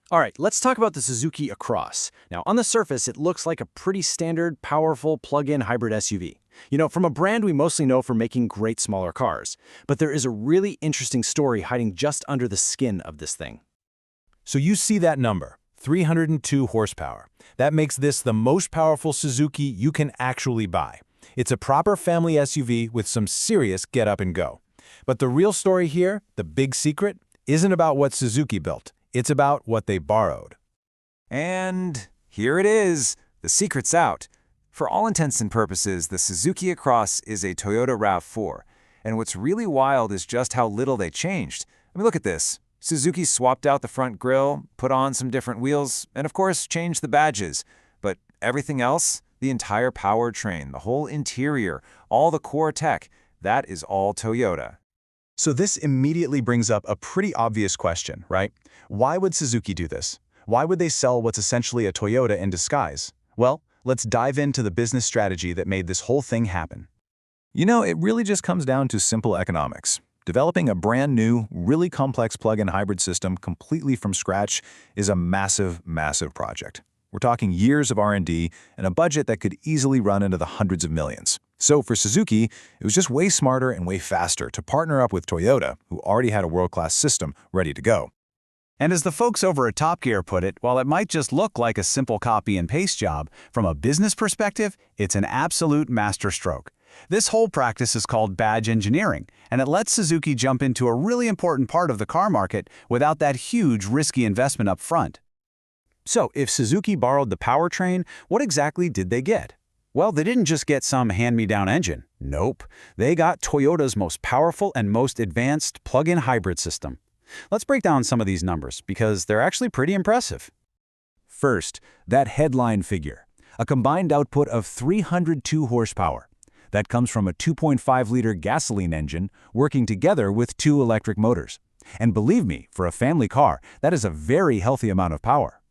All right, let's talk about the Suzuki Across. Now, on the surface, it looks like a pretty standard, powerful plug-in hybrid SUV. From a brand we mostly know for making great smaller cars. But there is a really interesting story hiding just under the skin of this thing. So you see that number, 302 horsepower. That makes this the most powerful Suzuki you can actually buy. It's a proper family SUV with some serious get up and go. But the real story here, the big secret, isn't about what Suzuki built. It's about what they borrowed. And here it is. The secret's out. For all intents and purposes, the Suzuki Across is a Toyota RAV4. And what's really wild is just how little they changed. I mean, look at this. Suzuki swapped out the front grille, put on some different wheels, and of course, changed the badges. But everything else, the entire powertrain, the whole interior, all the core tech, that is all Toyota. So this immediately brings up a pretty obvious question, right? Why would Suzuki do this? Why would they sell what's essentially a Toyota in disguise? Well, let's dive into the business strategy that made this whole thing happen. It really just comes down to simple economics. Developing a brand new, really complex plug-in hybrid system completely from scratch is a massive, massive project. We're talking years of R&D and a budget that could easily run into the hundreds of millions. So for Suzuki, it was just way smarter and way faster to partner up with Toyota, who already had a world-class system ready to go. And as the folks over at Top Gear put it, while it might just look like a simple copy and paste job, from a business perspective, it's an absolute masterstroke. This whole practice is called badge engineering, and it lets Suzuki jump into a really important part of the car market without that huge, risky investment up front. So, if Suzuki borrowed the powertrain, what exactly did they get? Well, they didn't just get some hand-me-down engine. Nope. They got Toyota's most powerful and most advanced plug-in hybrid system. Let's break down some of these numbers, because they're actually pretty impressive. First, that headline figure. A combined output of 302 horsepower. That comes from a 2.5-liter gasoline engine working together with 2 electric motors. And believe me, for a family car, that is a very healthy amount of power.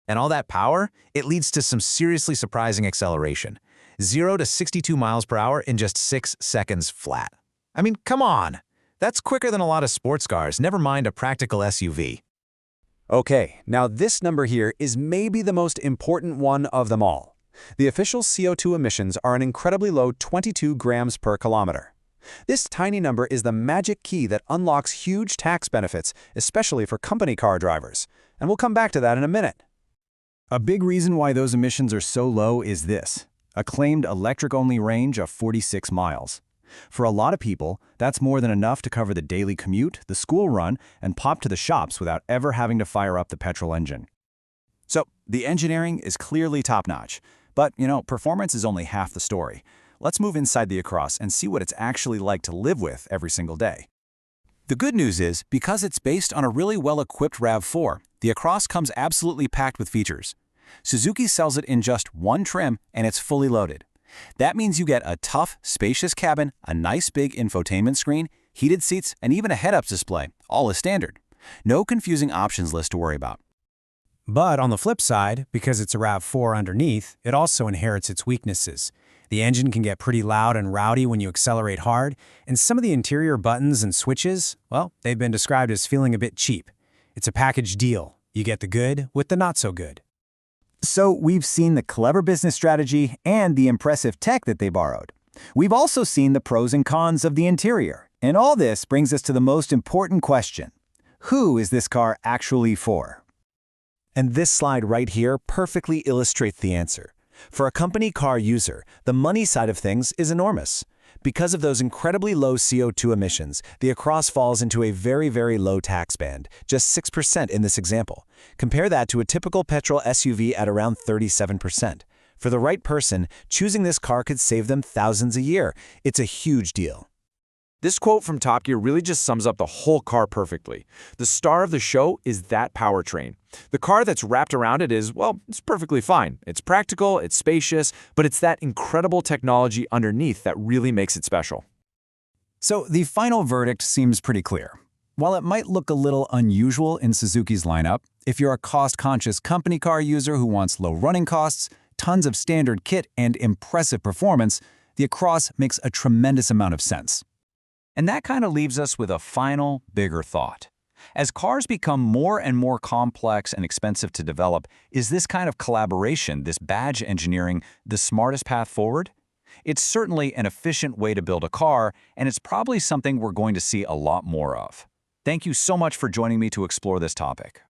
And all that power, it leads to some seriously surprising acceleration. 0 to 62 miles per hour in just 6 seconds flat. I mean, come on! That's quicker than a lot of sports cars, never mind a practical SUV. Okay, now this number here is maybe the most important one of them all. The official CO2 emissions are an incredibly low 22 grams per kilometer. This tiny number is the magic key that unlocks huge tax benefits, especially for company car drivers. And we'll come back to that in a minute. A big reason why those emissions are so low is this: a claimed electric-only range of 46 miles. For a lot of people, that's more than enough to cover the daily commute, the school run, and pop to the shops without ever having to fire up the petrol engine. So, the engineering is clearly top-notch. But, performance is only half the story. Let's move inside the Across and see what it's actually like to live with every single day. The good news is, because it's based on a really well-equipped RAV4, the Across comes absolutely packed with features. Suzuki sells it in just one trim, and it's fully loaded. That means you get a tough, spacious cabin, a nice big infotainment screen, heated seats, and even a head-up display, all as standard. No confusing options list to worry about. But on the flip side, because it's a RAV4 underneath, it also inherits its weaknesses. The engine can get pretty loud and rowdy when you accelerate hard, and some of the interior buttons and switches, well, they've been described as feeling a bit cheap. It's a package deal. You get the good with the not-so-good. So we've seen the clever business strategy and the impressive tech that they borrowed. We've also seen the pros and cons of the interior. And all this brings us to the most important question. Who is this car actually for? And this slide right here perfectly illustrates the answer. For a company car user, the money side of things is enormous. Because of those incredibly low CO2 emissions, the Across falls into a very, very low tax band, just 6% in this example. Compare that to a typical petrol SUV at around 37%. For the right person, choosing this car could save them thousands a year. It's a huge deal. This quote from Top Gear really just sums up the whole car perfectly. The star of the show is that powertrain. The car that's wrapped around it is, well, it's perfectly fine. It's practical, it's spacious, but it's that incredible technology underneath that really makes it special. So the final verdict seems pretty clear. While it might look a little unusual in Suzuki's lineup, if you're a cost-conscious company car user who wants low running costs, tons of standard kit, and impressive performance, the Across makes a tremendous amount of sense. And that kind of leaves us with a final, bigger thought. As cars become more and more complex and expensive to develop, is this kind of collaboration, this badge engineering, the smartest path forward? It's certainly an efficient way to build a car, and it's probably something we're going to see a lot more of. Thank you so much for joining me to explore this topic.